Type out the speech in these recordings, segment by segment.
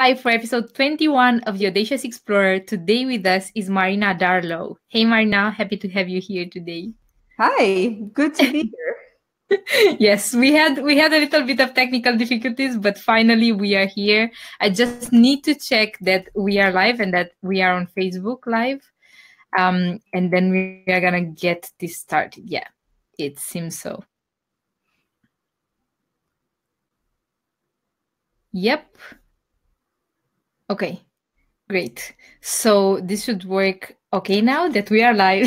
Hi, for episode 21 of the Audacious Explorer. Today with us is Marina Darlow. Hey, Marina, happy to have you here today. Hi, good to be here. Yes, we had a little bit of technical difficulties, but finally we are here. I just need to check that we are live and that we are on Facebook Live. And then we are gonna get this started. Yeah, it seems so. Yep. Okay, great. So this should work okay now that we are live.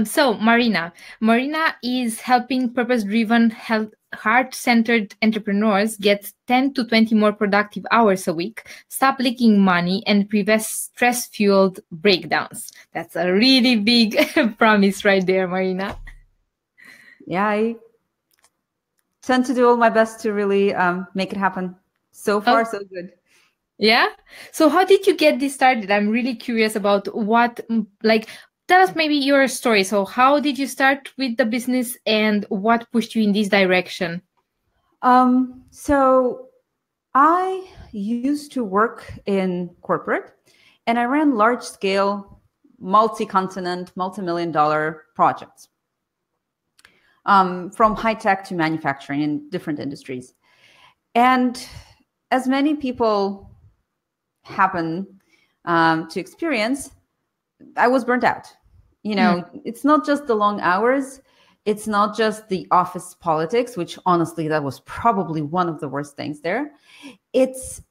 So Marina is helping purpose-driven, heart-centered entrepreneurs get 10 to 20 more productive hours a week, stop leaking money, and prevent stress-fueled breakdowns. That's a really big promise right there, Marina. Yeah, I tend to do all my best to really make it happen. So far, so good. Yeah. So how did you get this started? I'm really curious about tell us maybe your story. So how did you start with the business and what pushed you in this direction? So I used to work in corporate and I ran large scale, multi-continent, multi-million-dollar projects. From high tech to manufacturing in different industries. And as many people happen to experience, I was burnt out. You know, It's not just the long hours. It's not just the office politics, which honestly, that was probably one of the worst things there. It's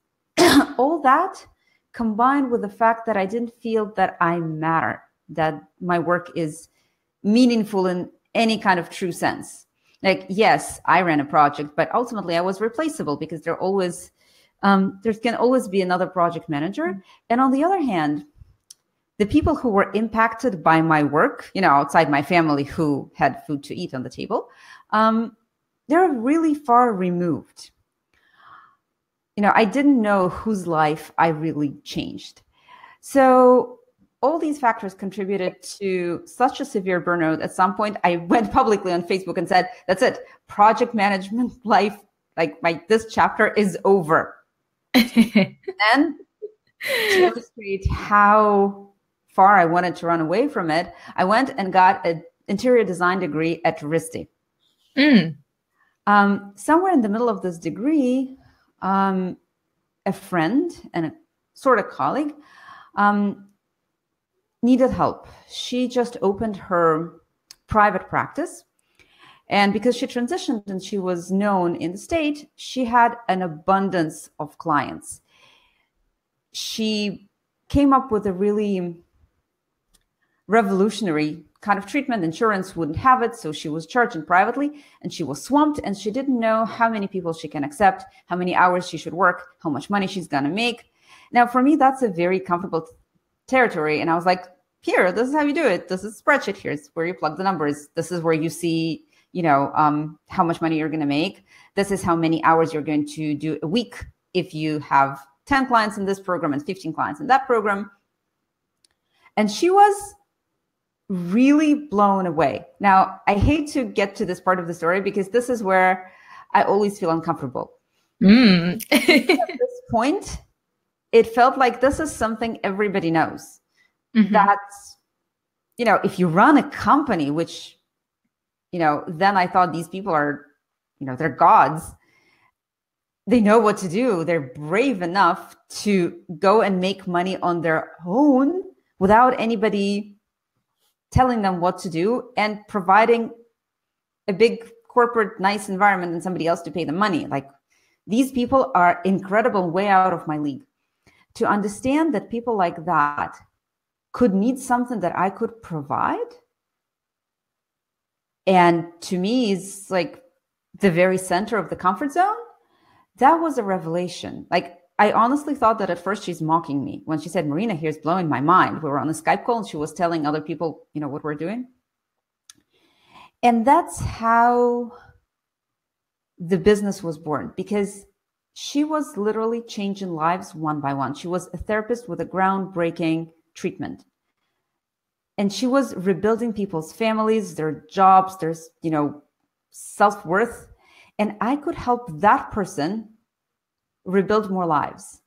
all that combined with the fact that I didn't feel that I matter, that my work is meaningful in any kind of true sense. Like, yes, I ran a project, but ultimately I was replaceable because there can always be another project manager. And on the other hand, the people who were impacted by my work, outside my family who had food to eat on the table, they're really far removed. I didn't know whose life I really changed. So all these factors contributed to such a severe burnout. At some point, I went publicly on Facebook and said, that's it. Project management life, this chapter is over. And to illustrate how far I wanted to run away from it, I went and got an interior design degree at RISD. Somewhere in the middle of this degree, a friend and a sort of colleague needed help. She just opened her private practice. And because she transitioned and she was known in the state, she had an abundance of clients. She came up with a really revolutionary kind of treatment. Insurance wouldn't have it, so she was charging privately, and she was swamped, and she didn't know how many people she can accept, how many hours she should work, how much money she's going to make. Now, for me, that's a very comfortable territory. And I was like, here, this is how you do it. This is a spreadsheet. Here's where you plug the numbers. This is where you see, how much money you're going to make. This is how many hours you're going to do a week if you have 10 clients in this program and 15 clients in that program. And she was really blown away. Now, I hate to get to this part of the story because this is where I always feel uncomfortable. At this point, it felt like this is something everybody knows. That's, if you run a company, which, then I thought these people are, they're gods. They know what to do. They're brave enough to go and make money on their own without anybody telling them what to do and providing a big corporate, nice environment and somebody else to pay them money. Like, these people are incredible, way out of my league. To understand that people like that could need something that I could provide, and to me is like the very center of the comfort zone, that was a revelation. Like, I honestly thought that at first she's mocking me when she said, Marina, here's blowing my mind. We were on a Skype call and she was telling other people, what we're doing. And that's how the business was born, because she was literally changing lives one by one. She was a therapist with a groundbreaking treatment. And she was rebuilding people's families, their jobs, their, self-worth. And I could help that person rebuild more lives.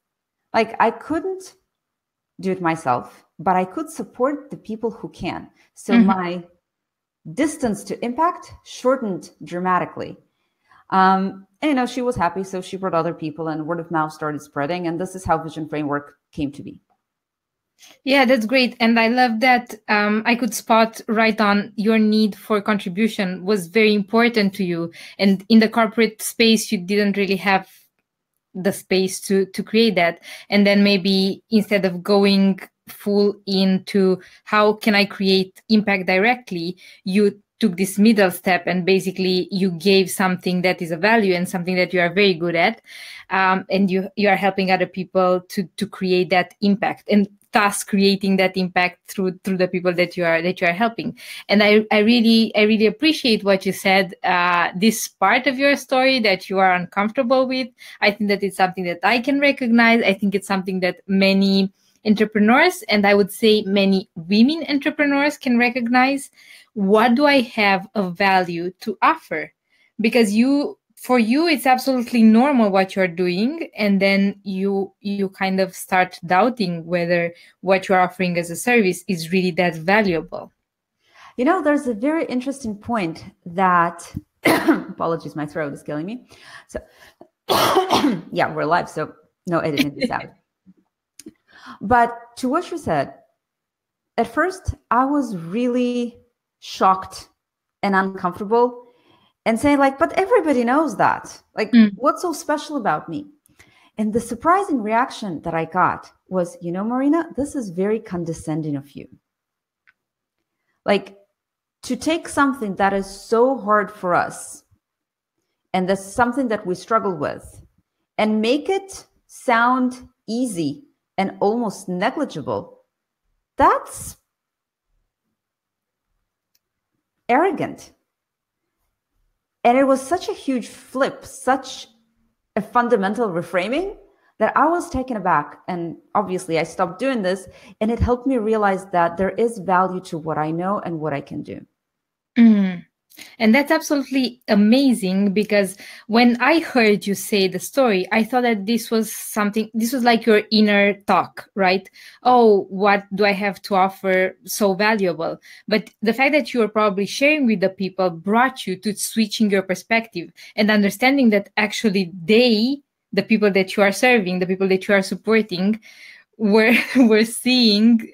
Like I couldn't do it myself, but I could support the people who can. So my distance to impact shortened dramatically. And, she was happy. So she brought other people and word of mouth started spreading. And this is how Vision Framework came to be. Yeah, that's great. And I love that I could spot right on your need for contribution was very important to you. And in the corporate space, you didn't really have the space to create that. And then maybe instead of going full into how can I create impact directly, you took this middle step and basically you gave something that is a value and something that you are very good at, and you are helping other people to create that impact and thus creating that impact through the people that you are helping. And I really appreciate what you said, this part of your story that you are uncomfortable with. I think that it's something that I can recognize. I think it's something that many entrepreneurs, and I would say many women entrepreneurs, can recognize. What do I have of value to offer? Because for you, it's absolutely normal what you're doing. And then you kind of start doubting whether what you're offering as a service is really that valuable. There's a very interesting point that, apologies, my throat is killing me. So yeah, we're live, so no editing this out. But to what you said, at first, I was really shocked and uncomfortable and saying like, but everybody knows that. Like, what's so special about me? And the surprising reaction that I got was, Marina, this is very condescending of you. Like, to take something that is so hard for us and that's something that we struggle with and make it sound easy and almost negligible, that's arrogant. And it was such a huge flip, such a fundamental reframing that I was taken aback. And obviously I stopped doing this, and it helped me realize that there is value to what I know and what I can do. And that's absolutely amazing, because when I heard you say the story, I thought that this was like your inner talk, right? Oh, what do I have to offer so valuable? But the fact that you were probably sharing with the people brought you to switching your perspective and understanding that actually the people that you are serving, the people that you are supporting, were seeing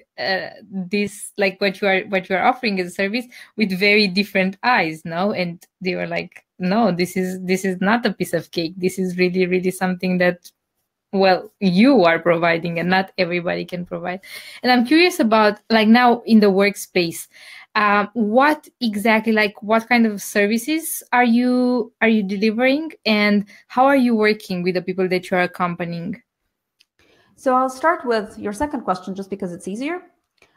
this, like what you are offering as a service, with very different eyes, no? And they were like, no, this is not a piece of cake. This is really, really something that, well, you are providing and not everybody can provide. And I'm curious about, like, now in the workspace, what exactly, like, what kind of services are you delivering, and how are you working with the people that you are accompanying? So I'll start with your second question just because it's easier.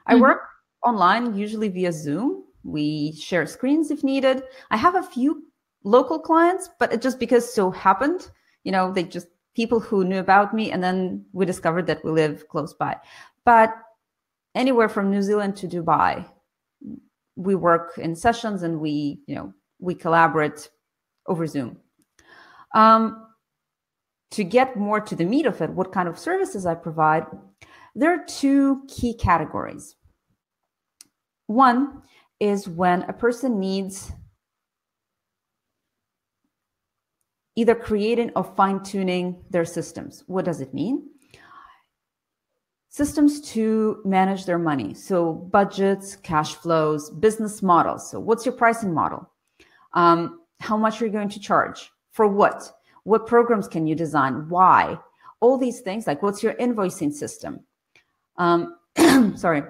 I work online, usually via Zoom. We share screens if needed. I have a few local clients, but it just because so happened, they just people who knew about me, and then we discovered that we live close by. But anywhere from New Zealand to Dubai, we work in sessions and we collaborate over Zoom. To get more to the meat of it, what kind of services I provide, there are two key categories. One is when a person needs either creating or fine-tuning their systems. What does it mean? Systems to manage their money. So budgets, cash flows, business models. So what's your pricing model? How much are you going to charge? For what? What programs can you design? Why? All these things, like what's your invoicing system? Sorry.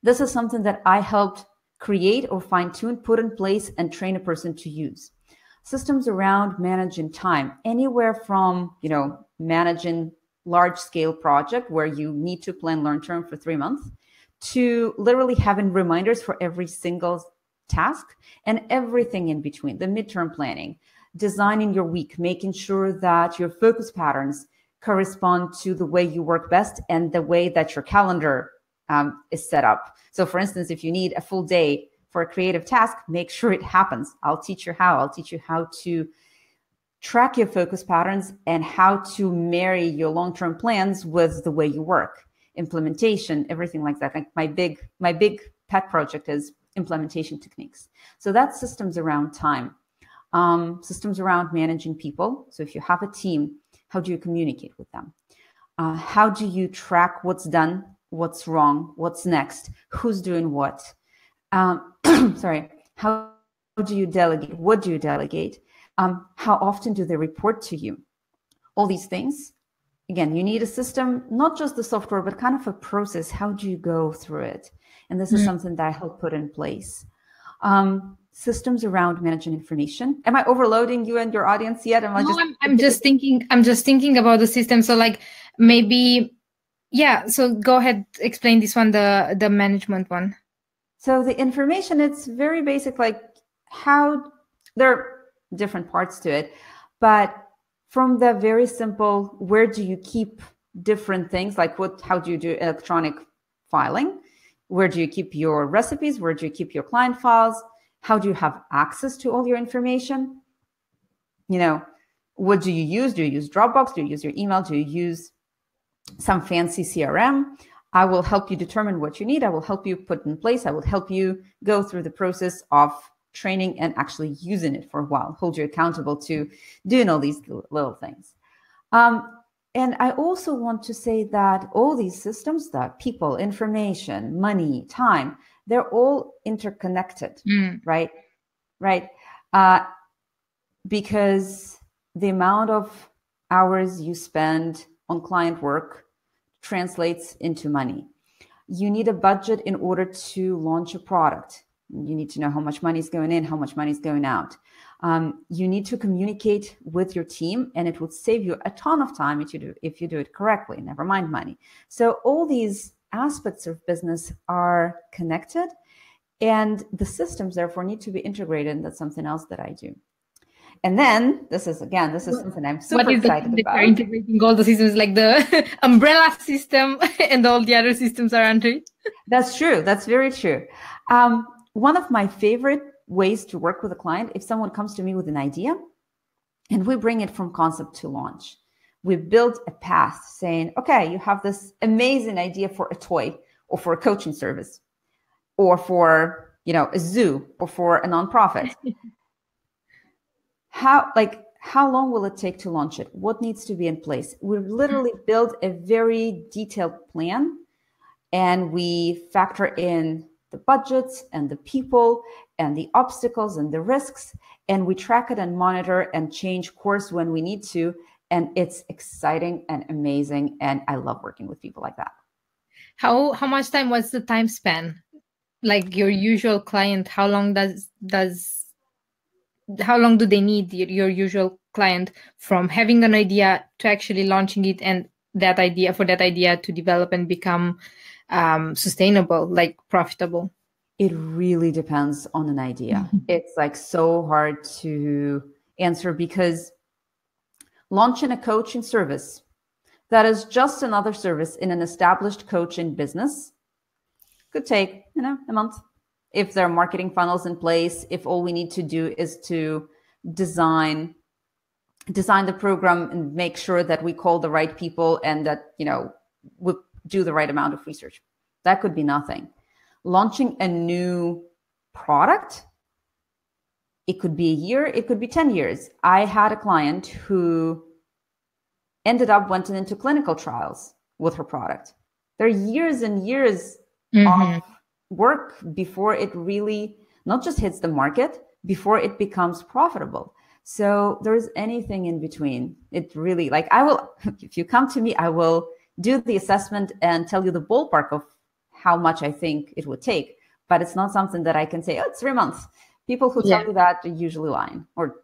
This is something that I helped create or fine-tune, put in place, and train a person to use. Systems around managing time, anywhere from, managing large-scale project where you need to plan long-term for 3 months, to literally having reminders for every single task and everything in between, the midterm planning, designing your week, making sure that your focus patterns correspond to the way you work best and the way that your calendar is set up. So for instance, if you need a full day for a creative task, make sure it happens. I'll teach you how. I'll teach you how to track your focus patterns, and how to marry your long-term plans with the way you work, implementation, everything like that. Like my big pet project is implementation techniques. So that's systems around time, systems around managing people. So if you have a team, how do you communicate with them? How do you track what's done, what's wrong, what's next, who's doing what? Sorry, how do you delegate? What do you delegate? How often do they report to you? All these things. Again, you need a system, not just the software, but kind of a process. How do you go through it? And this is something that I help put in place. Systems around managing information. Am I overloading you and your audience yet? I'm just thinking about the system. So like maybe, yeah. So go ahead, explain this one, the management one. So the information, it's very basic, like how there are different parts to it, but from the very simple, where do you keep different things? Like how do you do electronic filing? Where do you keep your recipes? Where do you keep your client files? How do you have access to all your information? What do you use? Do you use Dropbox? Do you use your email? Do you use some fancy CRM? I will help you determine what you need. I will help you put in place. I will help you go through the process of training and actually using it for a while, hold you accountable to doing all these little things. And I also want to say that all these systems, that people, information, money, time, they're all interconnected, right? Right. Because the amount of hours you spend on client work translates into money. You need a budget in order to launch a product. You need to know how much money is going in, how much money is going out. You need to communicate with your team, and it would save you a ton of time if you do it correctly, never mind money. So all these aspects of business are connected, and the systems therefore need to be integrated, and that's something else that I do. And then this is something I'm super excited about. Integrating all the systems, like the umbrella system and all the other systems are under it. That's true. That's very true. One of my favorite ways to work with a client, if someone comes to me with an idea and we bring it from concept to launch, we build a path saying, okay, you have this amazing idea for a toy or for a coaching service or for, a zoo or for a nonprofit. How long will it take to launch it? What needs to be in place? We literally build a very detailed plan, and we factor in the budgets and the people and the obstacles and the risks, and we track it and monitor and change course when we need to. And it's exciting and amazing, and I love working with people like that. How much time was the time span? Like your usual client, how long do they need, your usual client, from having an idea to actually launching it, and that idea to develop and become sustainable, like profitable? It really depends on an idea. It's like so hard to answer, because launching a coaching service that is just another service in an established coaching business could take, a month. If there are marketing funnels in place, if all we need to do is to design the program and make sure that we call the right people and that, we do the right amount of research, that could be nothing. Launching a new product, it could be a year, it could be 10 years. I had a client who went into clinical trials with her product. There are years and years of work before it really not just hits the market, before it becomes profitable. So there's anything in between. It really, if you come to me, I will do the assessment and tell you the ballpark of how much I think it would take, but it's not something that I can say, it's 3 months. People who tell you that are usually lying, or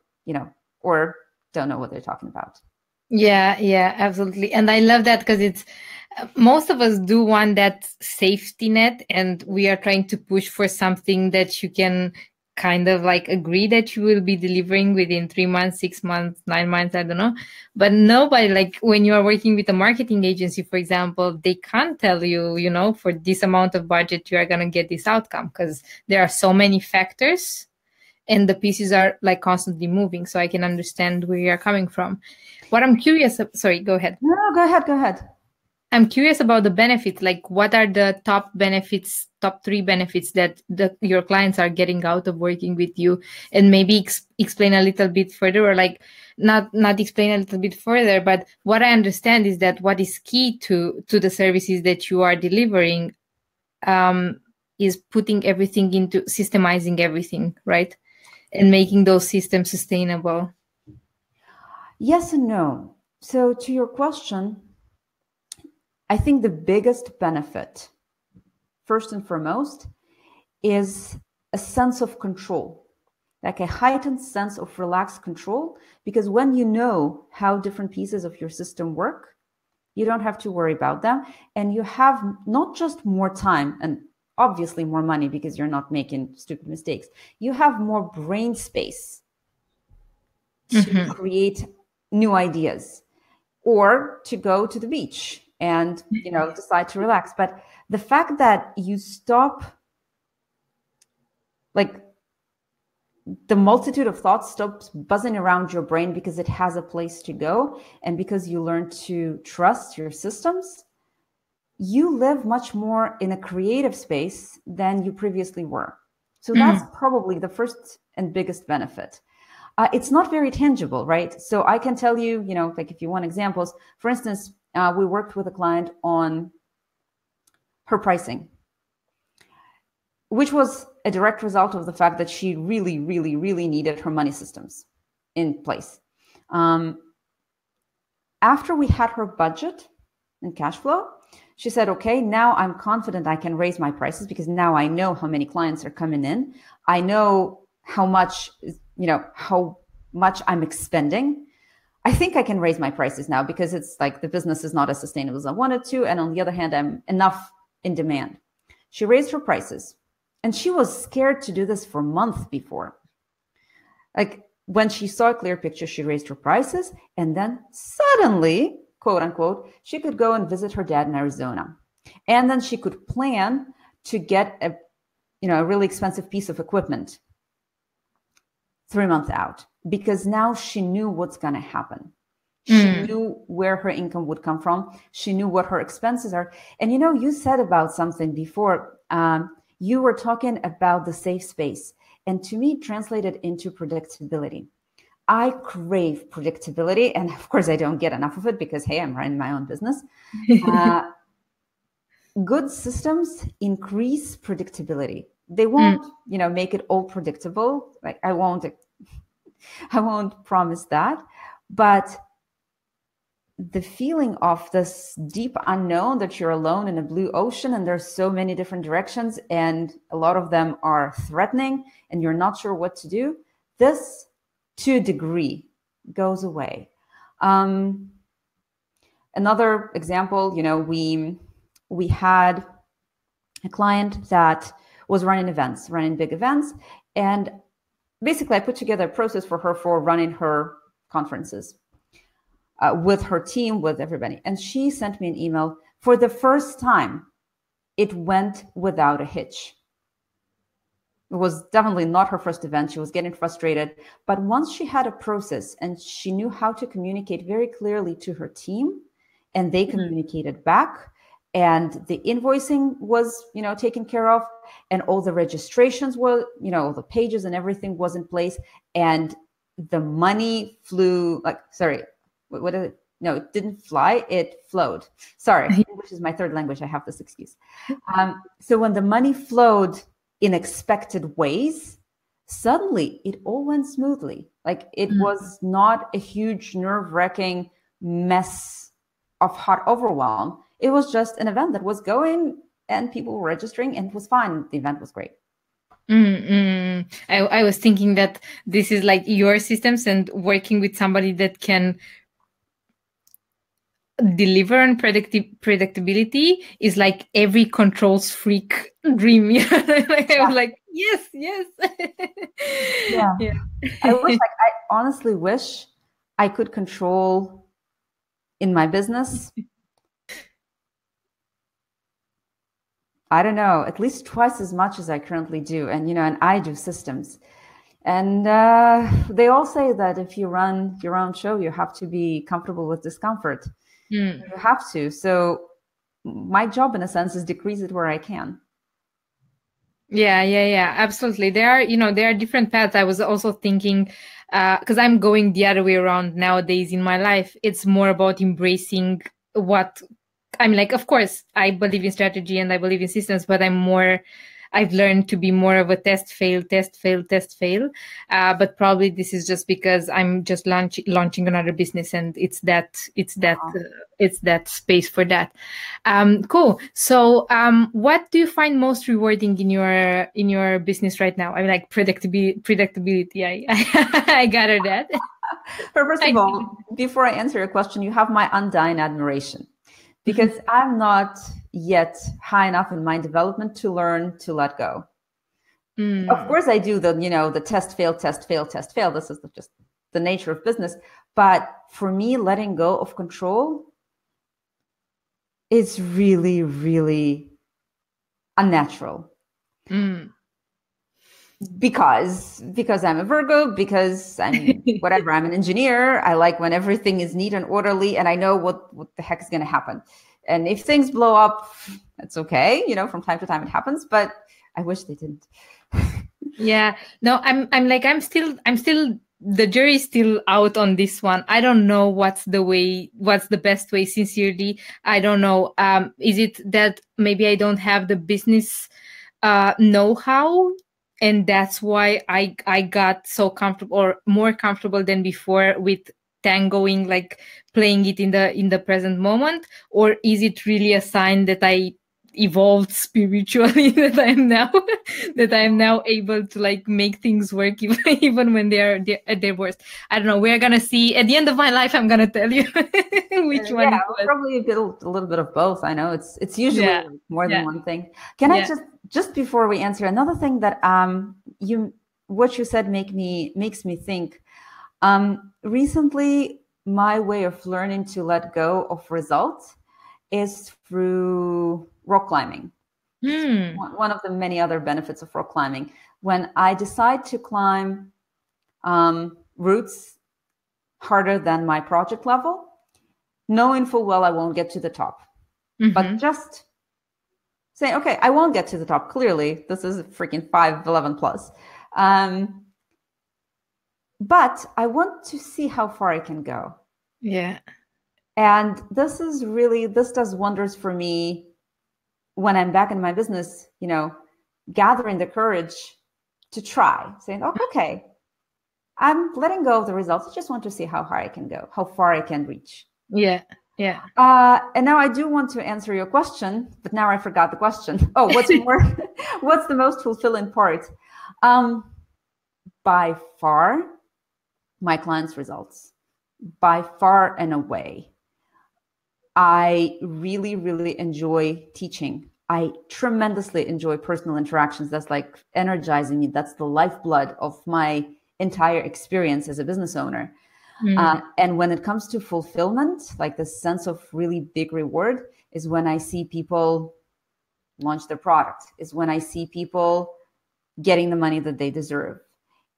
don't know what they're talking about. Yeah, absolutely. And I love that, because it's, most of us do want that safety net, and we are trying to push for something that you can kind of agree that you will be delivering within 3 months, 6 months, 9 months, I don't know. But nobody, when you are working with a marketing agency, for example, they can't tell you, for this amount of budget, you are going to get this outcome, because there are so many factors. and the pieces are like constantly moving. So I can understand where you're coming from. What I'm curious, sorry, go ahead. No, go ahead. I'm curious about the benefits. Like, what are the top benefits, top 3 benefits that your clients are getting out of working with you? And maybe explain a little bit further, or like not explain a little bit further. But what I understand is that what is key to the services that you are delivering is putting everything into systemizing everything, right? And making those systems sustainable. Yes and no. So to your question, I think the biggest benefit, first and foremost, is a sense of control, like a heightened sense of relaxed control, because when you know how different pieces of your system work, you don't have to worry about them, and you have not just more time and obviously more money because you're not making stupid mistakes. You have more brain space to create new ideas or to go to the beach and, decide to relax. But the fact that you stop, like, the multitude of thoughts stops buzzing around your brain because it has a place to go, and because you learn to trust your systems, you live much more in a creative space than you previously were. So that's probably the first and biggest benefit. It's not very tangible, right? So I can tell you, like, if you want examples, for instance, we worked with a client on her pricing, which was a direct result of the fact that she really, really, really needed her money systems in place. After we had her budget and cash flow, she said, okay, now I'm confident I can raise my prices because now I know how many clients are coming in. I know how much I'm expending. I think I can raise my prices now because it's like the business is not as sustainable as I wanted to. And on the other hand, I'm enough in demand. She raised her prices, and she was scared to do this for a month before. Like, when she saw a clear picture, she raised her prices, and then suddenly, quote unquote, she could go and visit her dad in Arizona. And then she could plan to get a really expensive piece of equipment 3 months out, because now she knew what's going to happen. She knew where her income would come from. She knew what her expenses are. And, you said about something before, you were talking about the safe space. And to me, translated into predictability. I crave predictability. And of course, I don't get enough of it because, hey, I'm running my own business. Good systems increase predictability. They won't, make it all predictable. Like, I won't promise that. But the feeling of this deep unknown, that you're alone in a blue ocean and there's so many different directions and a lot of them are threatening and you're not sure what to do, this, to a degree, goes away. Another example, we had a client that was running big events. And basically I put together a process for her for running her conferences with her team, with everybody. And she sent me an email. For the first time, it went without a hitch. It was definitely not her first event. She was getting frustrated. But once she had a process and she knew how to communicate very clearly to her team, and they communicated back, and the invoicing was, taken care of, and all the registrations were, the pages and everything was in place, and the money flew, what is it? No, it didn't fly, it flowed. Sorry, English is my third language. I have this excuse. So when the money flowed in expected ways, suddenly it all went smoothly. Like, it was not a huge nerve-wracking mess of hot overwhelm. It was just an event that was going and people were registering and it was fine. The event was great. I was thinking that this is like your systems, and working with somebody that can deliver on predictability is like every controls freak dream. I was like, yes. Yeah. I honestly wish I could control in my business, I don't know, at least twice as much as I currently do. And, and I do systems. And they all say that if you run your own show, you have to be comfortable with discomfort. You have to. So my job, in a sense, is decrease it where I can. Yeah, absolutely. There are different paths. I was also thinking, because I'm going the other way around nowadays in my life. It's more about embracing what I'm like. Of course, I believe in strategy and I believe in systems, but I've learned to be more of a test, fail, test, fail, test, fail. But probably this is just because I'm just launching another business, and it's that space for that. Cool. So, what do you find most rewarding in your business right now? I mean, like predictability. I gather that. But first of all, before I answer your question, you have my undying admiration, because I'm not yet high enough in my development to learn to let go. Of course, I do the test, fail, test, fail, test, fail. This is just the nature of business. But for me, letting go of control is really, really unnatural. Because I'm a Virgo, because I'm whatever, I'm an engineer. I like when everything is neat and orderly, and I know what the heck is going to happen. And if things blow up, it's okay. From time to time it happens, but I wish they didn't. Yeah, no, I'm still the jury's still out on this one. I don't know what's the best way, sincerely. I don't know. Is it that maybe I don't have the business know-how, and that's why I got so comfortable, or more comfortable than before, with tangoing, like playing it in the present moment? Or is it really a sign that I evolved spiritually, that I'm now able to like make things work even when they're at their worst? I don't know. We're gonna see at the end of my life. I'm gonna tell you which one. Yeah, probably a little bit of both. I know it's usually more than one thing. Can I just before we answer, another thing that what you said makes me think. Recently, my way of learning to let go of results is through rock climbing. One of the many other benefits of rock climbing. When I decide to climb routes harder than my project level, knowing full well I won't get to the top, but just saying, okay, I won't get to the top. Clearly, this is a freaking 511 plus. But I want to see how far I can go. Yeah. And this does wonders for me when I'm back in my business, gathering the courage to try, saying, okay, I'm letting go of the results. I just want to see how far I can go, how far I can reach. Yeah. And now I do want to answer your question, but now I forgot the question. Oh, what's the most fulfilling part? By far, my clients' results. By far and away. I really, really enjoy teaching. I tremendously enjoy personal interactions. That's like energizing me. That's the lifeblood of my entire experience as a business owner. And when it comes to fulfillment, like the sense of really big reward, is when I see people launch their product, is when I see people getting the money that they deserve,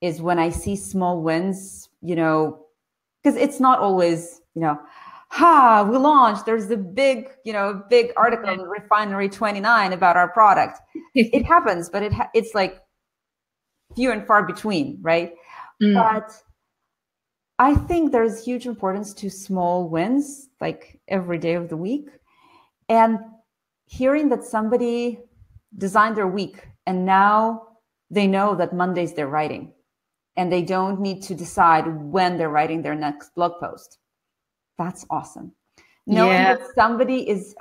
is when I see small wins, because it's not always, we launched, there's the big article in Refinery 29 about our product. It happens, but it's like few and far between, right? But I think there's huge importance to small wins, like every day of the week. And hearing that somebody designed their week and now they know that Mondays they're writing and they don't need to decide when they're writing their next blog post. That's awesome. Knowing that somebody is,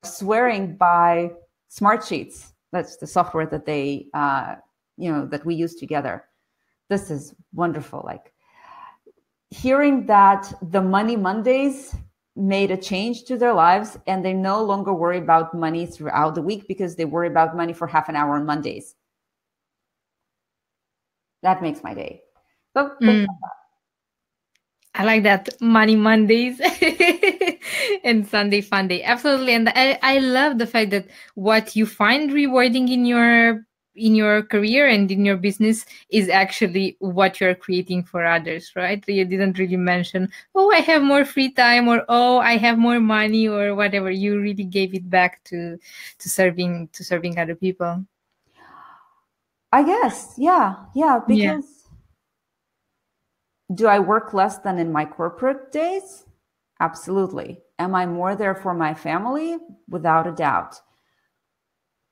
swearing by Smartsheets. That's the software that they, that we use together. This is wonderful. Like hearing that the Money Mondays made a change to their lives and they no longer worry about money throughout the week because they worry about money for half an hour on Mondays. That makes my day. So think about that. I like that. Money Mondays and Sunday Fun Day. Absolutely. And I love the fact that what you find rewarding in your in your career and in your business is actually what you're creating for others, right? You didn't really mention, oh, I have more free time, or oh, I have more money, or whatever. You really gave it back to serving other people. I guess, yeah, because do I work less than in my corporate days? Absolutely. Am I more there for my family? Without a doubt.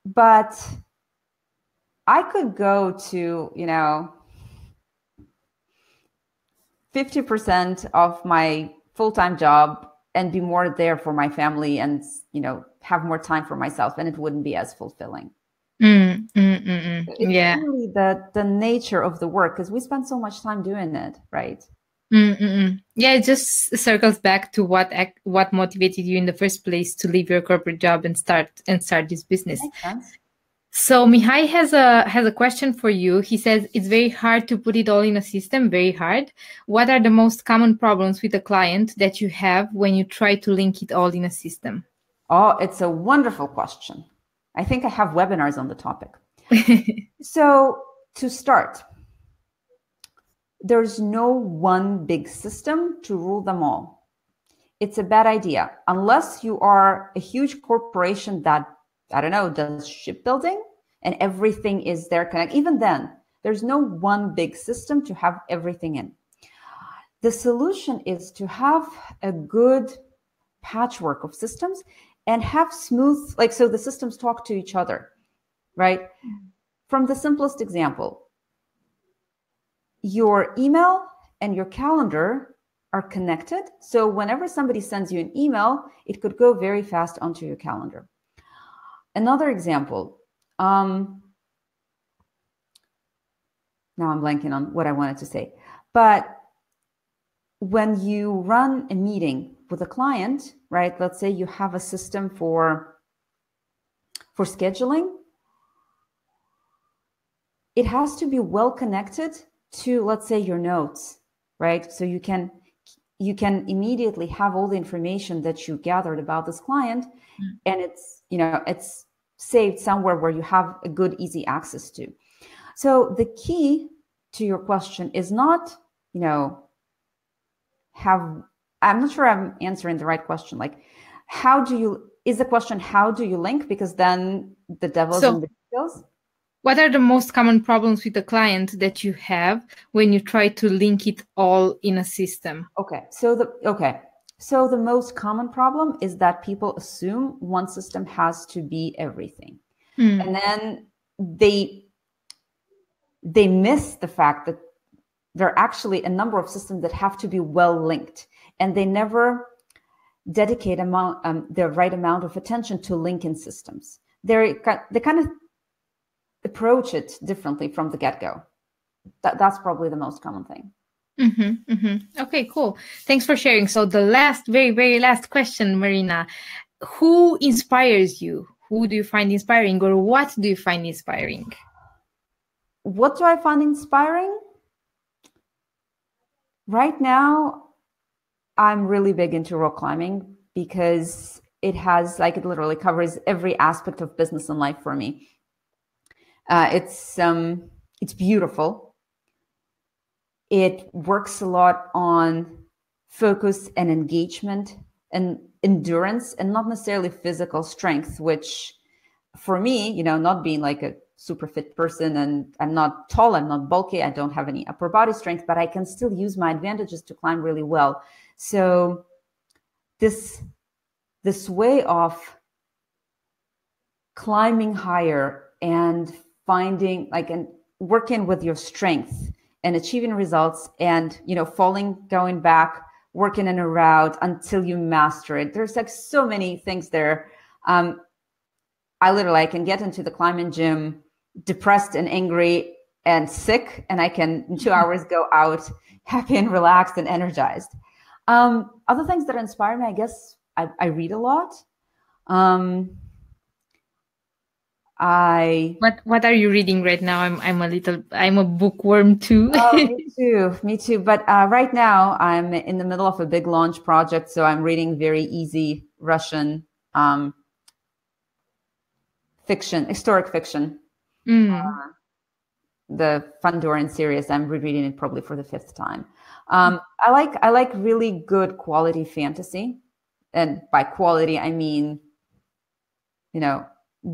But I could go to, 50% of my full-time job and be more there for my family and, have more time for myself, and it wouldn't be as fulfilling. It's really the nature of the work, because we spend so much time doing it, right? Yeah, it just circles back to what motivated you in the first place to leave your corporate job and start this business. Makes sense. So Mihai has a question for you. He says it's very hard to put it all in a system, very hard. What are the most common problems with a client that you have when you try to link it all in a system? Oh, it's a wonderful question. I think I have webinars on the topic. So to start, there's no one big system to rule them all. It's a bad idea. Unless you are a huge corporation that, I don't know, does shipbuilding and everything is there connected. Even then, there's no one big system to have everything in. The solution is to have a good patchwork of systems and have smooth, so the systems talk to each other, right? From the simplest example, your email and your calendar are connected. So whenever somebody sends you an email, it could go very fast onto your calendar. Another example, now I'm blanking on what I wanted to say, but when you run a meeting with a client, right? Let's say you have a system for scheduling. It has to be well connected to, let's say, your notes, right? So you can immediately have all the information that you gathered about this client, and it's saved somewhere where you have a good, easy access to. So the key to your question is not, I'm not sure I'm answering the right question. How do you link? Because then the devil's in the details. What are the most common problems with the client that you have when you try to link it all in a system? Okay. So the most common problem is that people assume one system has to be everything. And then they miss the fact that there are actually a number of systems that have to be well linked, and they never dedicate the right amount of attention to linking systems. They kind of approach it differently from the get-go. That's probably the most common thing. Okay, cool. Thanks for sharing. So the very, very last question, Marina, who inspires you? Who do you find inspiring, or what do you find inspiring? What do I find inspiring? Right now, I'm really big into rock climbing because it literally covers every aspect of business and life for me. It's beautiful. It works a lot on focus and engagement and endurance, and not necessarily physical strength, which for me, not being like a super fit person, and I'm not tall, I'm not bulky, I don't have any upper body strength, but I can still use my advantages to climb really well. So this way of climbing higher and finding and working with your strength and achieving results, and falling, going back, working in a route until you master it. There's so many things there. I can get into the climbing gym depressed and angry and sick, and I can in 2 hours go out happy and relaxed and energized. Other things that inspire me, I guess I read a lot. What are you reading right now? I'm a bookworm too. Oh, me too. But right now I'm in the middle of a big launch project, so I'm reading very easy Russian fiction, historic fiction. The Fundays series. I'm rereading it probably for the 5th time. I like really good quality fantasy, and by quality I mean,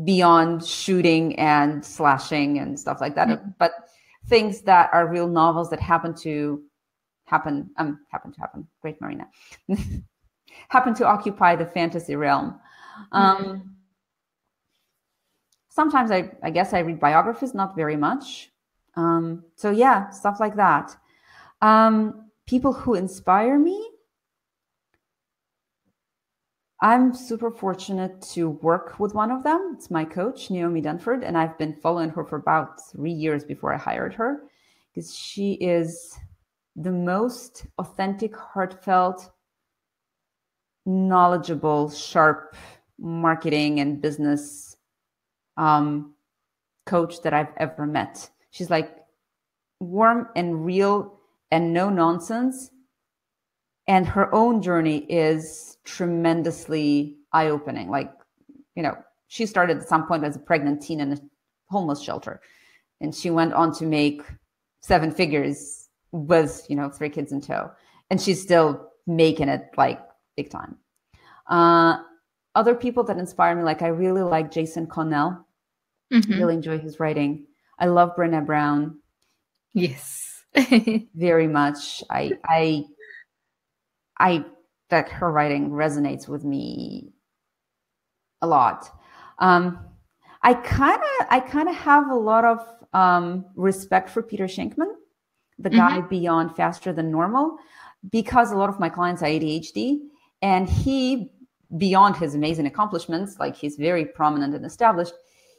beyond shooting and slashing and stuff like that, but things that are real novels that happen to happen. Great, Marina. Happen to occupy the fantasy realm. Sometimes I guess I read biographies, not very much. So yeah, stuff like that. People who inspire me. I'm super fortunate to work with one of them. It's my coach, Naomi Dunford, and I've been following her for about 3 years before I hired her, because she is the most authentic, heartfelt, knowledgeable, sharp marketing and business coach that I've ever met. She's like warm and real and no nonsense. And her own journey is tremendously eye-opening. Like, she started at some point as a pregnant teen in a homeless shelter. And she went on to make 7 figures with, 3 kids in tow. And she's still making it like big time. Other people that inspire me, like I really like Jason Connell. Really enjoy his writing. I love Brené Brown. Yes. Very much. I that her writing resonates with me a lot. I kind of have a lot of respect for Peter Shankman, the guy beyond Faster Than Normal, because a lot of my clients are ADHD, and he, beyond his amazing accomplishments, like he's very prominent and established,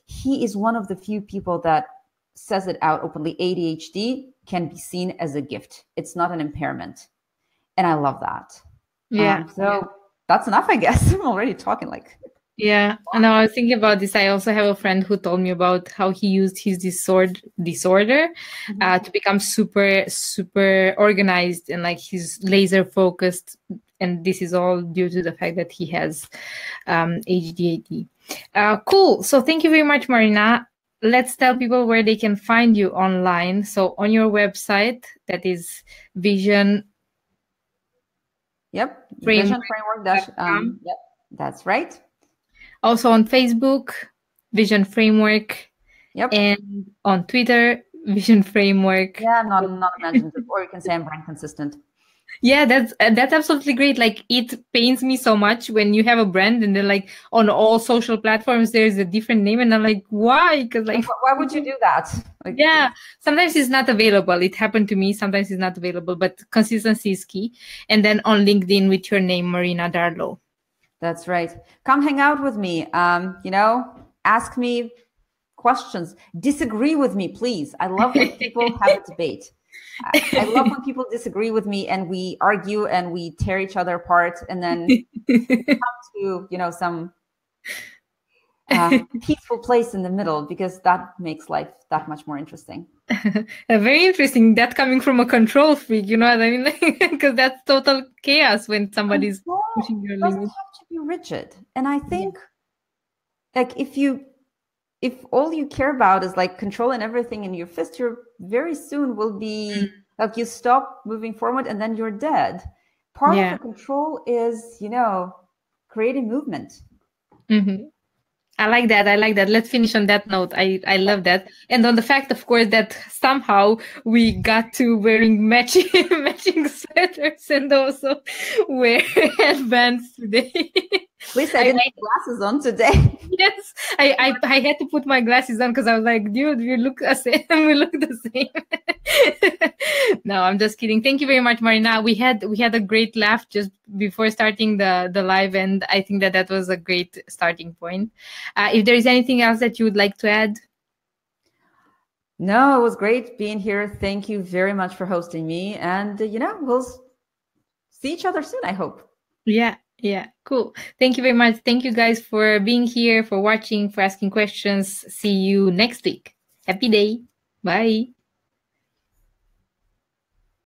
he is one of the few people that says it out openly. ADHD can be seen as a gift. It's not an impairment. And I love that. Yeah. That's enough, I guess. I'm already talking like. Yeah. And I was thinking about this. I also have a friend who told me about how he used his disorder to become super, super organized, and like he's laser focused. And this is all due to the fact that he has ADHD. Cool. So thank you very much, Marina. Let's tell people where they can find you online. So on your website, that is Vision. Yep. Vision Framework. Yep. That's right. Also on Facebook, Vision Framework. Yep. And on Twitter, Vision Framework. Yeah, not imaginative. Or you can say I'm brand consistent. Yeah, that's absolutely great. Like, it pains me so much when you have a brand and then like on all social platforms there's a different name, and I'm like, why? Because like, why would you do that? Like, yeah, sometimes it's not available. It happened to me. Sometimes it's not available, but consistency is key. And then on LinkedIn with your name, Marina Darlow. That's right. Come hang out with me. Ask me questions. Disagree with me, please. I love when people have a debate. I love when people disagree with me and we argue and we tear each other apart, and then come to some peaceful place in the middle, because that makes life that much more interesting. Very interesting. That coming from a control freak, you know what I mean? Because that's total chaos when somebody's pushing your limits. It doesn't have to be rigid. And I think, like, if all you care about is like controlling everything in your fist, you very soon will be like, you stop moving forward and then you're dead. Part of the control is, creating movement. I like that. Let's finish on that note. I love that. And on the fact, of course, that somehow we got to wearing matching sweaters and also wear headbands today. At least I didn't have glasses on today. Yes, I had to put my glasses on because I was like, dude, we look the same. We look the same. No, I'm just kidding. Thank you very much, Marina. We had a great laugh just before starting the live, and I think that was a great starting point. If there is anything else that you would like to add? No, it was great being here. Thank you very much for hosting me. And, we'll see each other soon, I hope. Yeah, cool. Thank you very much. Thank you guys for being here, for watching, for asking questions. See you next week. Happy day. Bye.